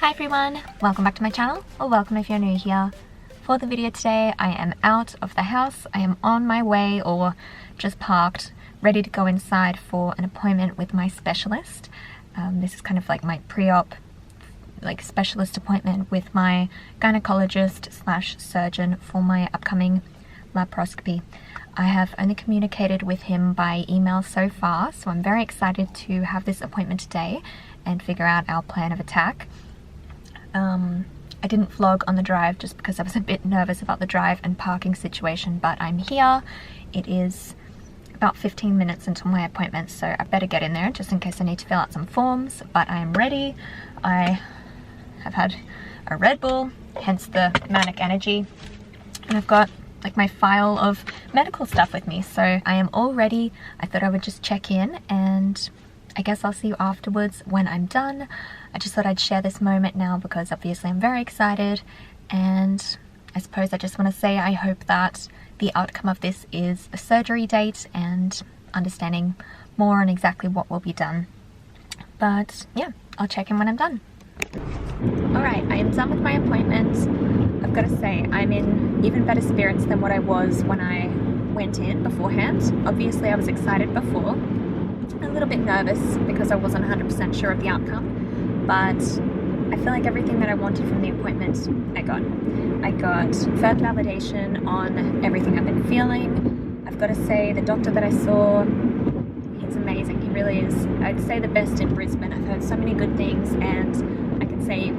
Hi everyone, welcome back to my channel, or welcome if you're new here. For the video today, I am out of the house. I am on my way, or just parked, ready to go inside for an appointment with my specialist. This is kind of like my pre-op specialist appointment with my gynecologist slash surgeon for my upcoming laparoscopy. I have only communicated with him by email so far, so I'm very excited to have this appointment today and figure out our plan of attack. I didn't vlog on the drive just because I was a bit nervous about the drive and parking situation, but I'm here. It is about 15 minutes until my appointment, so I better get in there just in case I need to fill out some forms, but I am ready. I have had a Red Bull, hence the manic energy, and I've got like my file of medical stuff with me, so I am all ready. I thought I would just check in, and I guess I'll see you afterwards when I'm done. I just thought I'd share this moment now because obviously I'm very excited, and I suppose I just want to say I hope that the outcome of this is a surgery date and understanding more on exactly what will be done. But yeah, I'll check in when I'm done. Alright, I am done with my appointment. I've got to say, I'm in even better spirits than what I was when I went in beforehand. Obviously I was excited before, a little bit nervous because I wasn't 100% sure of the outcome, but I feel like everything that I wanted from the appointment I got. I got further validation on everything I've been feeling. I've got to say, the doctor that I saw, he's amazing. He really is, I'd say, the best in Brisbane. I've heard so many good things, and I can say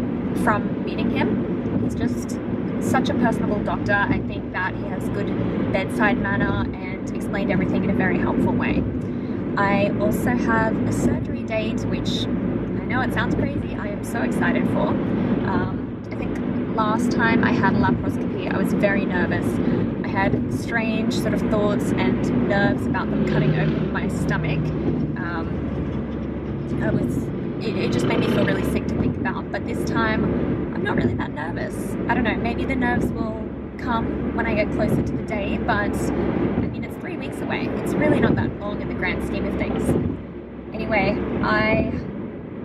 from meeting him, he's just such a personable doctor. I think that he has good bedside manner and explained everything in a very helpful way. I also have a surgery date, which I know it sounds crazy. I am so excited for. I think last time I had a laparoscopy, I was very nervous. I had strange sort of thoughts and nerves about them cutting open my stomach. It just made me feel really sick to think about. But this time, I'm not really that nervous. I don't know, maybe the nerves will come when I get closer to the day, but I mean, it's 3 weeks away. It's really not that long in the grand scheme of things. Anyway, I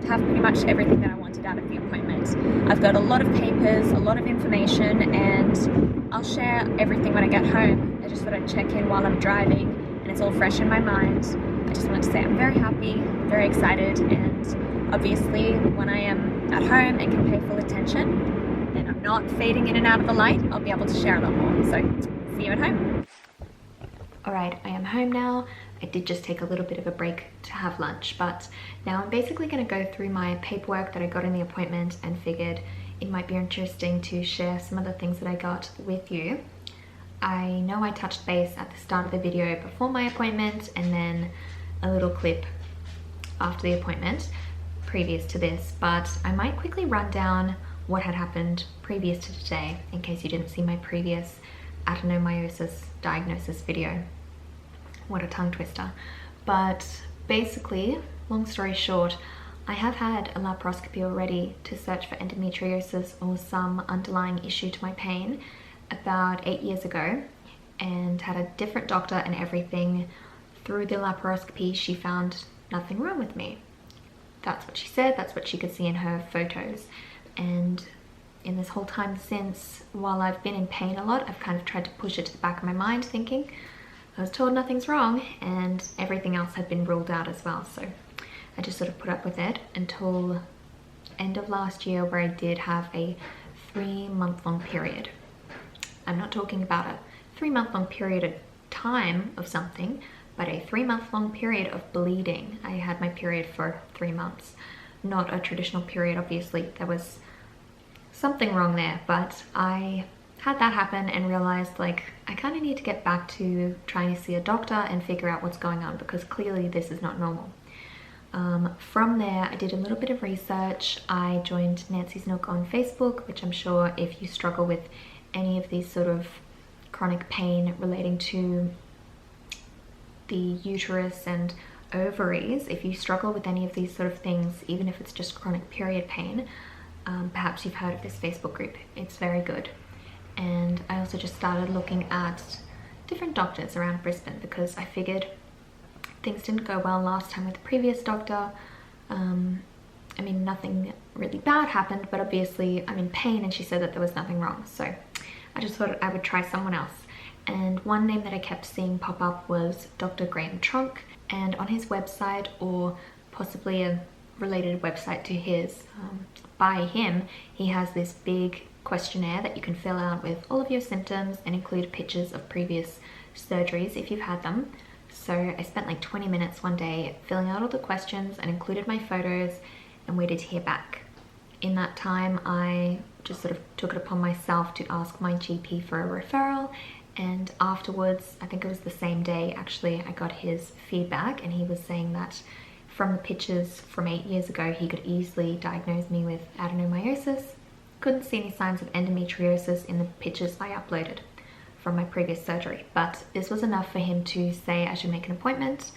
have pretty much everything that I wanted out of the appointment. I've got a lot of papers, a lot of information, and I'll share everything when I get home. I just thought I'd check in while I'm driving, and it's all fresh in my mind. I just wanted to say I'm very happy, very excited, and obviously when I am at home and can pay full attention and I'm not fading in and out of the light, I'll be able to share a lot more. So see you at home. Alright, I am home now. I did just take a little bit of a break to have lunch, but now I'm basically going to go through my paperwork that I got in the appointment and figured it might be interesting to share some of the things that I got with you. I know I touched base at the start of the video before my appointment, and then a little clip after the appointment previous to this, but I might quickly run down what had happened previous to today in case you didn't see my previous adenomyosis diagnosis video. What a tongue twister. But basically, long story short, I have had a laparoscopy already to search for endometriosis or some underlying issue to my pain about 8 years ago, and had a different doctor and everything. Through the laparoscopy, she found nothing wrong with me. That's what she said, that's what she could see in her photos. And in this whole time since, while I've been in pain a lot, I've kind of tried to push it to the back of my mind, thinking I was told nothing's wrong, and everything else had been ruled out as well. So I just sort of put up with it until end of last year, where I did have a 3-month-long period. I'm not talking about a 3-month-long period of time of something, but a 3-month-long period of bleeding. I had my period for 3 months. Not a traditional period, obviously. There was something wrong there, but I had that happen and realized, like, I kind of need to get back to trying to see a doctor and figure out what's going on, because clearly this is not normal. From there, I did a little bit of research. I joined Nancy's Nook on Facebook, which I'm sure if you struggle with any of these sort of chronic pain relating to the uterus and ovaries, if you struggle with any of these sort of things, even if it's just chronic period pain, perhaps you've heard of this Facebook group. It's very good. And I also just started looking at different doctors around Brisbane, because I figured things didn't go well last time with the previous doctor. I mean, nothing really bad happened, but obviously I'm in pain, and she said that there was nothing wrong. So I just thought I would try someone else. And one name that I kept seeing pop up was Dr. Graham Trunk, and on his website, or possibly a related website to his, by him, he has this big questionnaire that you can fill out with all of your symptoms and include pictures of previous surgeries if you've had them. So I spent like 20 minutes one day filling out all the questions and included my photos and waited to hear back. In that time, I just sort of took it upon myself to ask my GP for a referral, and afterwards, I think it was the same day actually, I got his feedback, and he was saying that from the pictures from 8 years ago, he could easily diagnose me with adenomyosis. Couldn't see any signs of endometriosis in the pictures I uploaded from my previous surgery, but this was enough for him to say I should make an appointment.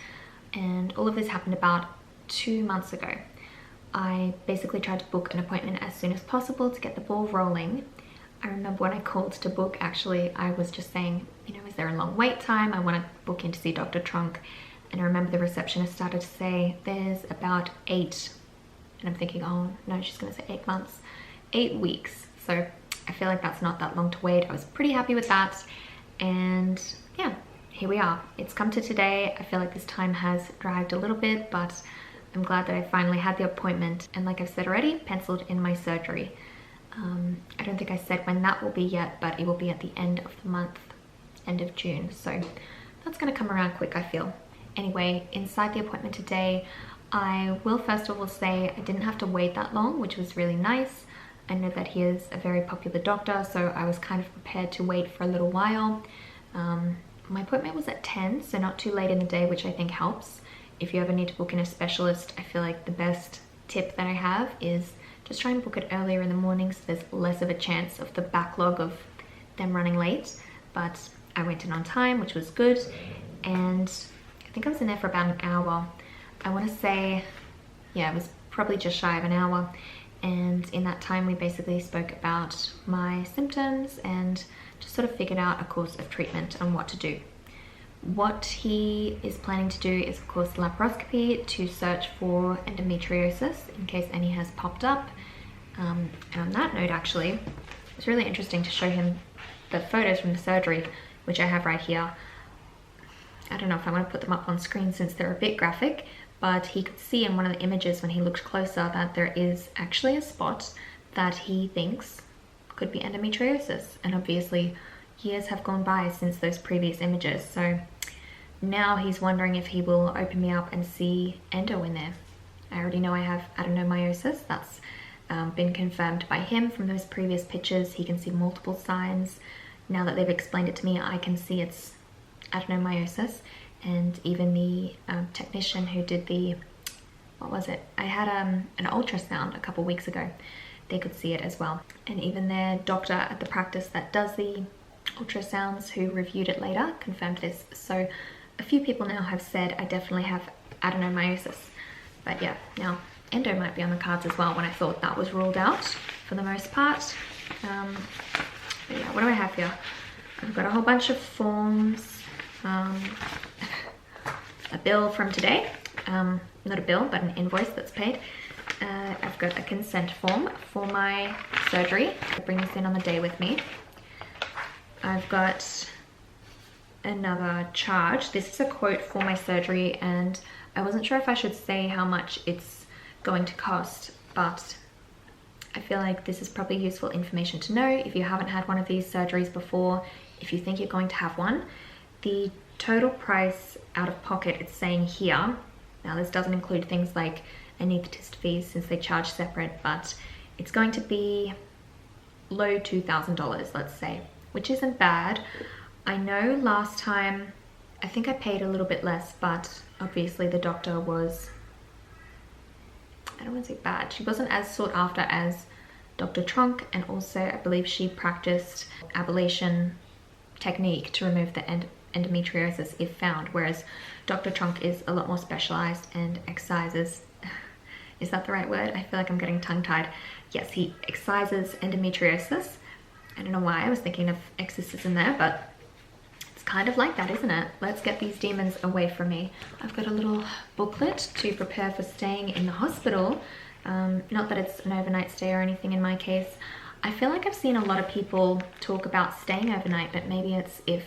And all of this happened about 2 months ago. I basically tried to book an appointment as soon as possible to get the ball rolling. I remember when I called to book, actually, I was just saying, you know, is there a long wait time? I want to book in to see Dr. Trunk. And I remember the receptionist started to say, there's about 8. And I'm thinking, oh no, she's going to say 8 months. 8 weeks. So I feel like that's not that long to wait. I was pretty happy with that. And yeah, here we are. It's come to today. I feel like this time has dragged a little bit, but I'm glad that I finally had the appointment. And like I've said already, penciled in my surgery. I don't think I said when that will be yet, but it will be at the end of the month, end of June. So that's going to come around quick, I feel. Anyway, inside the appointment today, I will first of all say I didn't have to wait that long, which was really nice. I know that he is a very popular doctor, so I was kind of prepared to wait for a little while. My appointment was at 10, so not too late in the day, which I think helps. If you ever need to book in a specialist, I feel like the best tip that I have is just try and book it earlier in the morning, so there's less of a chance of the backlog of them running late. But I went in on time, which was good, and I think I was in there for about an hour. I want to say, yeah, it was probably just shy of an hour. And in that time, we basically spoke about my symptoms and just sort of figured out a course of treatment and what to do. What he is planning to do is, of course, laparoscopy to search for endometriosis in case any has popped up. And on that note, actually, it's really interesting to show him the photos from the surgery, which I have right here. I don't know if I want to put them up on screen since they're a bit graphic, but he could see in one of the images when he looked closer that there is actually a spot that he thinks could be endometriosis. And obviously years have gone by since those previous images, so now he's wondering if he will open me up and see endo in there. I already know I have adenomyosis. That's been confirmed by him from those previous pictures. He can see multiple signs. Now that they've explained it to me, I can see it's adenomyosis. And even the technician who did the, what was it? I had an ultrasound a couple weeks ago. They could see it as well. And even their doctor at the practice that does the ultrasounds, who reviewed it later, confirmed this. So a few people now have said I definitely have adenomyosis. But yeah, now endo might be on the cards as well, when I thought that was ruled out for the most part. But yeah, what do I have here? I've got a whole bunch of forms. A bill from today, not a bill, but an invoice that's paid. I've got a consent form for my surgery. I bring this in on the day with me. I've got another charge. This is a quote for my surgery, and I wasn't sure if I should say how much it's going to cost, but I feel like this is probably useful information to know if you haven't had one of these surgeries before, if you think you're going to have one. The total price out of pocket, it's saying here, now this doesn't include things like anaesthetist fees since they charge separate, but it's going to be low $2,000, let's say, which isn't bad. I know last time, I think I paid a little bit less, but obviously the doctor was, I don't want to say bad, she wasn't as sought after as Dr. Trunk, and also I believe she practiced ablation technique to remove the endometriosis if found, whereas Dr. Trunk is a lot more specialized and excises, is that the right word? I feel like I'm getting tongue-tied. Yes, he excises endometriosis. I don't know why I was thinking of exorcism there, but it's kind of like that, isn't it? Let's get these demons away from me. I've got a little booklet to prepare for staying in the hospital. Not that it's an overnight stay or anything in my case. I feel like I've seen a lot of people talk about staying overnight, but maybe it's if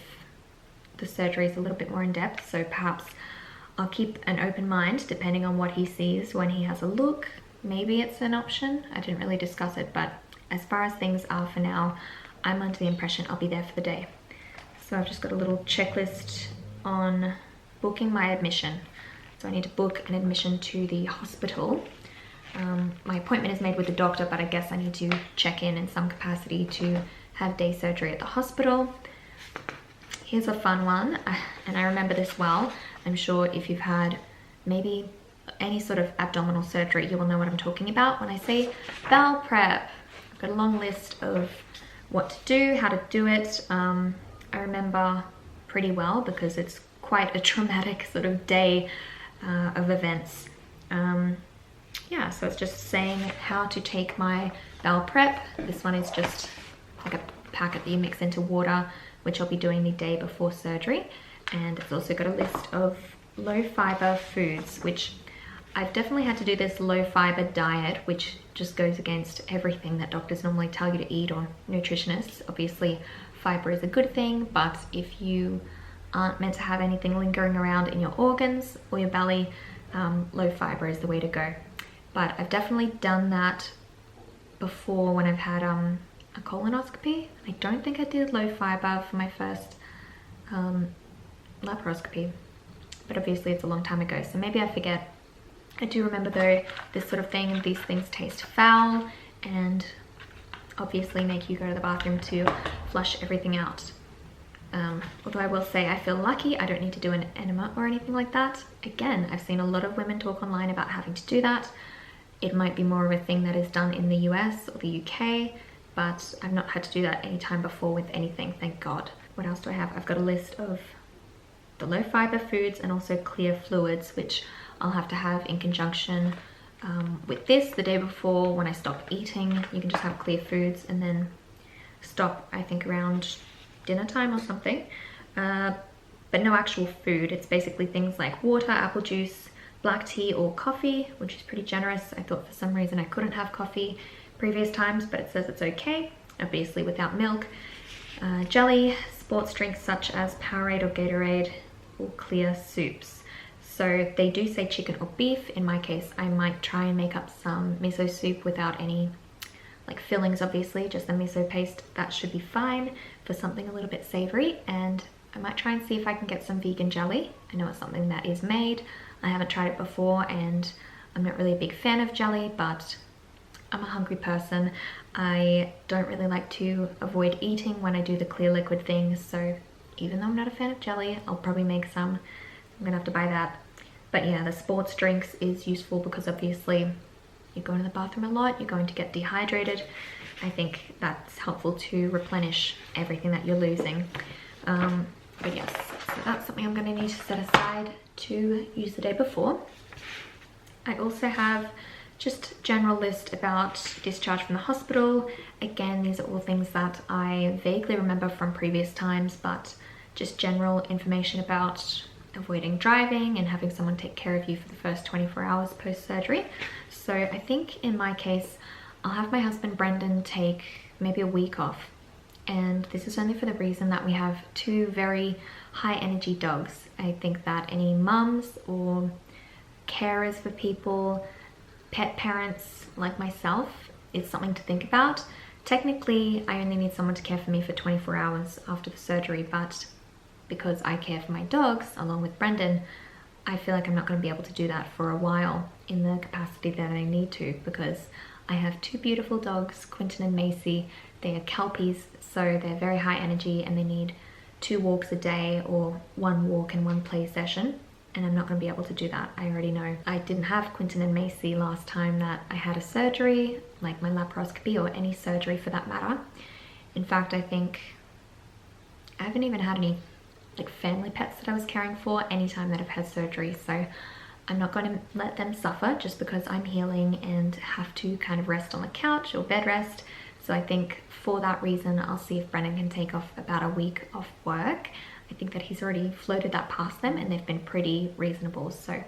the surgery is a little bit more in depth, so perhaps I'll keep an open mind depending on what he sees when he has a look. Maybe it's an option. I didn't really discuss it, but as far as things are for now, I'm under the impression I'll be there for the day. So I've just got a little checklist on booking my admission. So I need to book an admission to the hospital. My appointment is made with the doctor, but I guess I need to check in some capacity to have day surgery at the hospital. Here's a fun one, and I remember this well. I'm sure if you've had maybe any sort of abdominal surgery, you will know what I'm talking about when I say bowel prep. I've got a long list of what to do, how to do it. I remember pretty well because it's quite a traumatic sort of day of events. Yeah, so it's just saying how to take my bowel prep. This one is just like a packet that you mix into water, which I'll be doing the day before surgery. And it's also got a list of low fiber foods, which I've definitely had to do this low fiber diet, which just goes against everything that doctors normally tell you to eat, or nutritionists. Obviously, fiber is a good thing, but if you aren't meant to have anything lingering around in your organs or your belly, low fiber is the way to go. But I've definitely done that before when I've had a colonoscopy. I don't think I did low fiber for my first laparoscopy, but obviously it's a long time ago, so maybe I forget. I do remember though, this sort of thing, these things taste foul and obviously make you go to the bathroom to flush everything out. Although I will say I feel lucky I don't need to do an enema or anything like that. Again, I've seen a lot of women talk online about having to do that. It might be more of a thing that is done in the US or the UK, but I've not had to do that any time before with anything, thank God. What else do I have? I've got a list of the low fiber foods and also clear fluids, which I'll have to have in conjunction with this the day before. When I stop eating, you can just have clear foods and then stop, I think, around dinner time or something. But no actual food. It's basically things like water, apple juice, black tea or coffee, which is pretty generous. I thought for some reason I couldn't have coffee previous times, but it says it's okay, obviously without milk. Jelly, sports drinks such as Powerade or Gatorade, or clear soups. So they do say chicken or beef. In my case, I might try and make up some miso soup without any like fillings, obviously, just the miso paste. That should be fine for something a little bit savory. And I might try and see if I can get some vegan jelly. I know it's something that is made. I haven't tried it before and I'm not really a big fan of jelly, but I'm a hungry person. I don't really like to avoid eating when I do the clear liquid things, so even though I'm not a fan of jelly, I'll probably make some. I'm gonna have to buy that. But yeah, the sports drinks is useful because obviously you're going to the bathroom a lot, you're going to get dehydrated. I think that's helpful to replenish everything that you're losing. But yes, so that's something I'm gonna need to set aside to use the day before. I also have just general list about discharge from the hospital. Again, these are all things that I vaguely remember from previous times, but just general information about avoiding driving and having someone take care of you for the first 24 hours post-surgery. So I think in my case, I'll have my husband Brendan take maybe a week off. And this is only for the reason that we have two very high energy dogs. I think that any mums or carers for people, pet parents like myself, it's something to think about. Technically, I only need someone to care for me for 24 hours after the surgery, but because I care for my dogs along with Brendan, I feel like I'm not going to be able to do that for a while in the capacity that I need to, because I have two beautiful dogs, Quentin and Macy. They are Kelpies, so they're very high energy and they need 2 walks a day or 1 walk and 1 play session. And I'm not going to be able to do that. I already know. I didn't have Quentin and Macy last time that I had a surgery, like my laparoscopy or any surgery for that matter. In fact, I think I haven't even had any like family pets that I was caring for any time that I've had surgery. So I'm not going to let them suffer just because I'm healing and have to kind of rest on the couch or bed rest. So I think for that reason, I'll see if Brennan can take off about a week off work. I think that he's already floated that past them and they've been pretty reasonable. So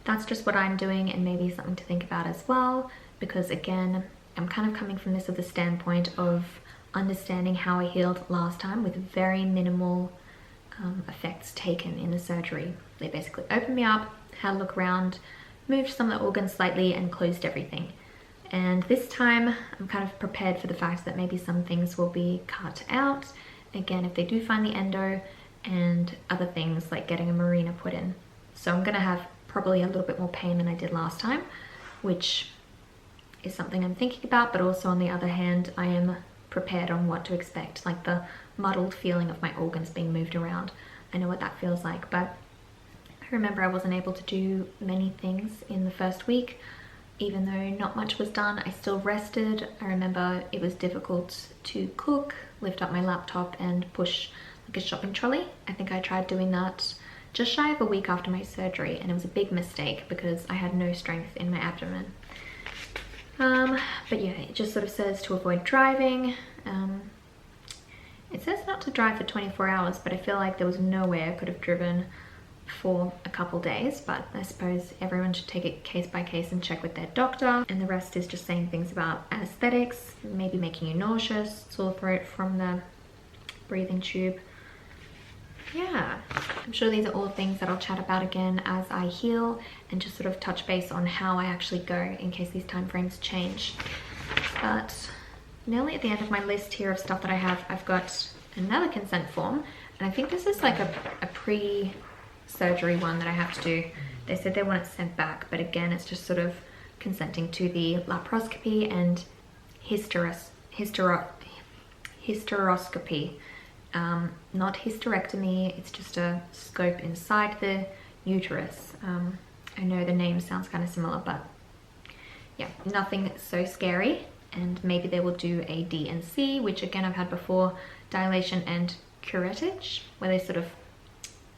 that's just what I'm doing, and maybe something to think about as well, because again, I'm kind of coming from this of the standpoint of understanding how I healed last time with very minimal effects taken in the surgery. They basically opened me up, had a look around, moved some of the organs slightly and closed everything. And this time I'm kind of prepared for the fact that maybe some things will be cut out. Again, if they do find the endo, and other things like getting a marina put in. So I'm gonna have probably a little bit more pain than I did last time, which is something I'm thinking about, but also on the other hand, I am prepared on what to expect, like the muddled feeling of my organs being moved around. I know what that feels like, but I remember I wasn't able to do many things in the first week. Even though not much was done, I still rested. I remember it was difficult to cook, lift up my laptop and push like a shopping trolley. I think I tried doing that just shy of a week after my surgery, and it was a big mistake because I had no strength in my abdomen. But yeah, it just sort of says to avoid driving. It says not to drive for 24 hours, but I feel like there was no way I could have driven for a couple days, but I suppose everyone should take it case by case and check with their doctor. And the rest is just saying things about anesthetics, maybe making you nauseous, sore throat from the breathing tube. Yeah, I'm sure these are all things that I'll chat about again as I heal and just sort of touch base on how I actually go in case these time frames change. But nearly at the end of my list here of stuff that I have, I've got another consent form, and I think this is like a pre-surgery one that I have to do. They said they want it sent back, but again, it's just sort of consenting to the laparoscopy and hysteroscopy. Not hysterectomy, it's just a scope inside the uterus. I know the name sounds kind of similar, but yeah, nothing so scary. And maybe they will do a D&C, which again I've had before, dilation and curettage, where they sort of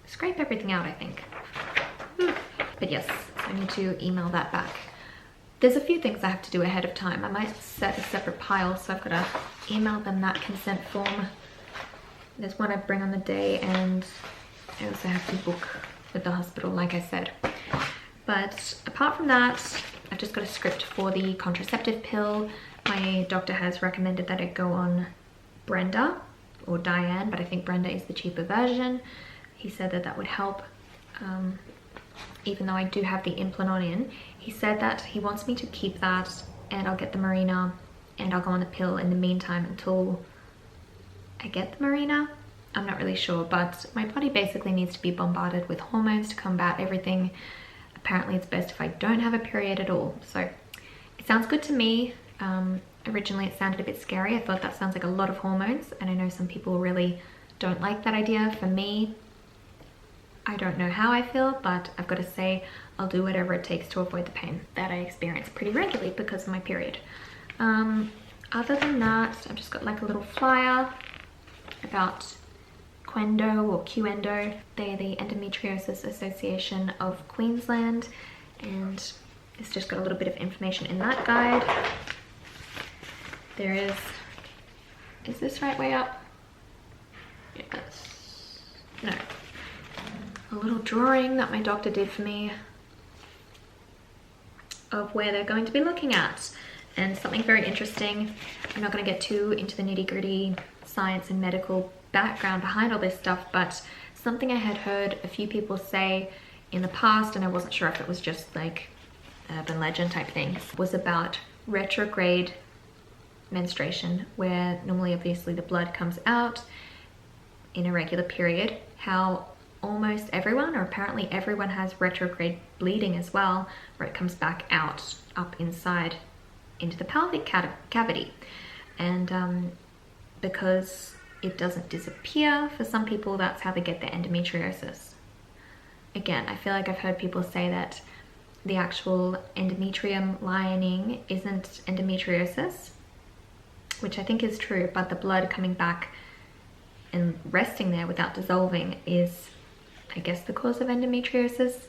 scrape everything out, I think. But yes, I need to email that back. There's a few things I have to do ahead of time. I might set a separate pile, so I've got to email them that consent form. There's one I bring on the day, and I also have to book with the hospital, like I said. But apart from that, I've just got a script for the contraceptive pill. My doctor has recommended that I go on Brenda or Diane, but I think Brenda is the cheaper version. He said that that would help, even though I do have the Implanon in. He said that he wants me to keep that, and I'll get the Marina, and I'll go on the pill in the meantime until I get the Marina. I'm not really sure, but my body basically needs to be bombarded with hormones to combat everything. Apparently it's best if I don't have a period at all. So it sounds good to me. Originally it sounded a bit scary. I thought that sounds like a lot of hormones, and I know some people really don't like that idea. For me, I don't know how I feel, but I've got to say I'll do whatever it takes to avoid the pain that I experience pretty regularly because of my period. Other than that, I've just got like a little flyer about Qendo or Qendo. They're the Endometriosis Association of Queensland, and it's just got a little bit of information in that guide. There is this right way up? Yes. No. A little drawing that my doctor did for me of where they're going to be looking at, and something very interesting. I'm not going to get too into the nitty-gritty science and medical background behind all this stuff, but something I had heard a few people say in the past, and I wasn't sure if it was just like urban legend type things, was about retrograde menstruation, where normally obviously the blood comes out in a regular period, how almost everyone, or apparently everyone, has retrograde bleeding as well, where it comes back out up inside into the pelvic cavity. And because it doesn't disappear, for some people that's how they get their endometriosis. Again, I feel like I've heard people say that the actual endometrium lining isn't endometriosis, which I think is true, but the blood coming back and resting there without dissolving is, I guess, the cause of endometriosis.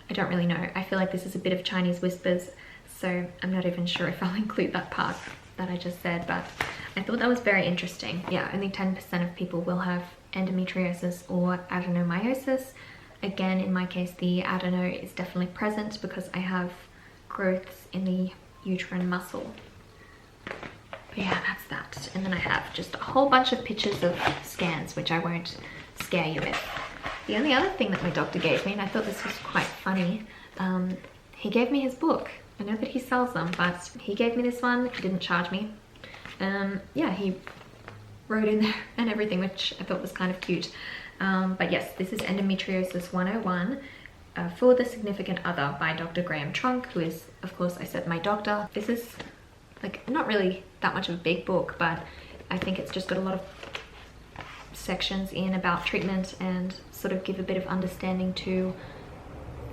I don't really know. I feel like this is a bit of Chinese whispers, so I'm not even sure if I'll include that part that I just said, but I thought that was very interesting. Yeah, only 10% of people will have endometriosis or adenomyosis. Again, in my case, the adeno is definitely present because I have growths in the uterine muscle. But yeah, that's that. And then I have just a whole bunch of pictures of scans, which I won't scare you with. The only other thing that my doctor gave me, and I thought this was quite funny, he gave me his book. I know that he sells them, but he gave me this one. He didn't charge me. Yeah, he wrote in there and everything, which I thought was kind of cute. But yes, this is Endometriosis 101 for the Significant Other by Dr. Graham Trunk, who is, of course, I said my doctor. This is like not really that much of a big book, but I think it's just got a lot of sections in about treatment and sort of give a bit of understanding to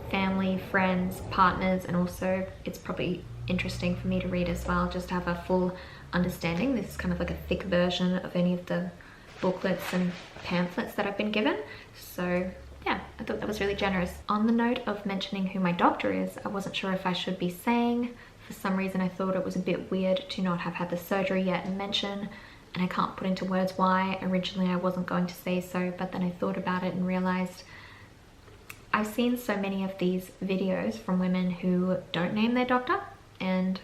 family, friends, partners, and also it's probably interesting for me to read as well, just to have a full understanding. This is kind of like a thick version of any of the booklets and pamphlets that I've been given. So yeah, I thought that was really generous. On the note of mentioning who my doctor is, I wasn't sure if I should be saying. For some reason I thought it was a bit weird to not have had the surgery yet and mention, and I can't put into words why. Originally I wasn't going to say so, but then I thought about it and realized I've seen so many of these videos from women who don't name their doctor, and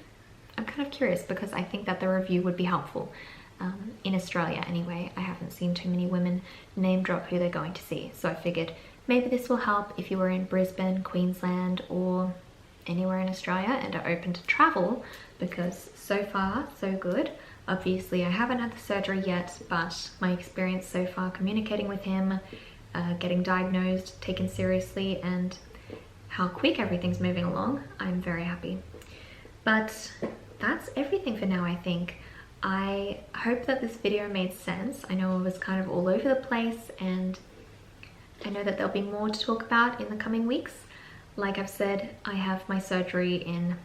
I'm kind of curious because I think that the review would be helpful. In Australia anyway, I haven't seen too many women name drop who they're going to see, so I figured maybe this will help if you were in Brisbane, Queensland, or anywhere in Australia and are open to travel, because so far so good. Obviously I haven't had the surgery yet, but my experience so far communicating with him, getting diagnosed, taken seriously, and how quick everything's moving along, I'm very happy. But that's everything for now, I think. I hope that this video made sense. I know it was kind of all over the place, and I know that there'll be more to talk about in the coming weeks. Like I've said, I have my surgery in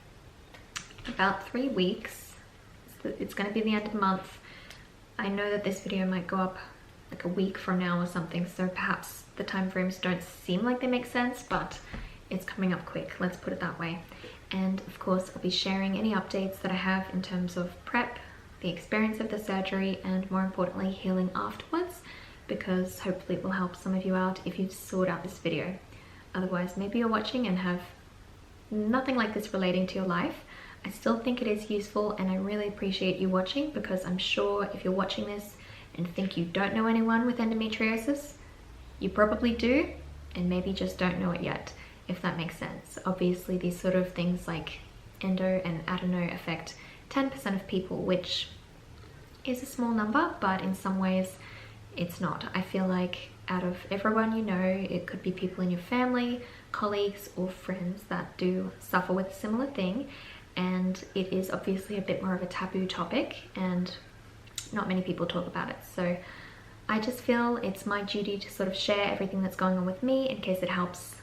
about 3 weeks. It's going to be the end of the month. I know that this video might go up like a week from now or something, so perhaps the time frames don't seem like they make sense, but it's coming up quick, let's put it that way. And of course I'll be sharing any updates that I have in terms of prep, the experience of the surgery, and more importantly healing afterwards, because hopefully it will help some of you out if you've sought out this video. Otherwise maybe you're watching and have nothing like this relating to your life. I still think it is useful, and I really appreciate you watching, because I'm sure if you're watching this and think you don't know anyone with endometriosis, you probably do, and maybe just don't know it yet, if that makes sense. Obviously these sort of things like endo and adeno affect 10% of people, which is a small number, but in some ways it's not. I feel like out of everyone you know, it could be people in your family, colleagues, or friends that do suffer with a similar thing, and it is obviously a bit more of a taboo topic and not many people talk about it. So I just feel it's my duty to sort of share everything that's going on with me in case it helps,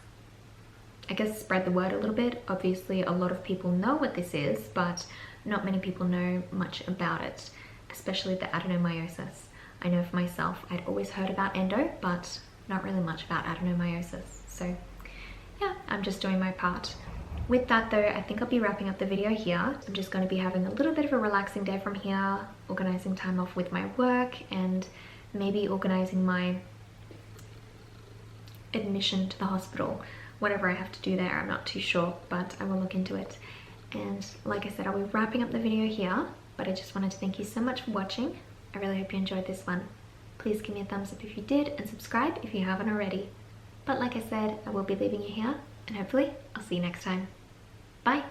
I guess, spread the word a little bit. Obviously a lot of people know what this is, but not many people know much about it, especially the adenomyosis. I know for myself, I'd always heard about endo, but not really much about adenomyosis. So yeah, I'm just doing my part. With that though, I think I'll be wrapping up the video here. I'm just going to be having a little bit of a relaxing day from here, organizing time off with my work, and maybe organizing my admission to the hospital. Whatever I have to do there, I'm not too sure, but I will look into it. And like I said, I'll be wrapping up the video here, but I just wanted to thank you so much for watching. I really hope you enjoyed this one. Please give me a thumbs up if you did, and subscribe if you haven't already. But like I said, I will be leaving you here, and hopefully I'll see you next time. Bye!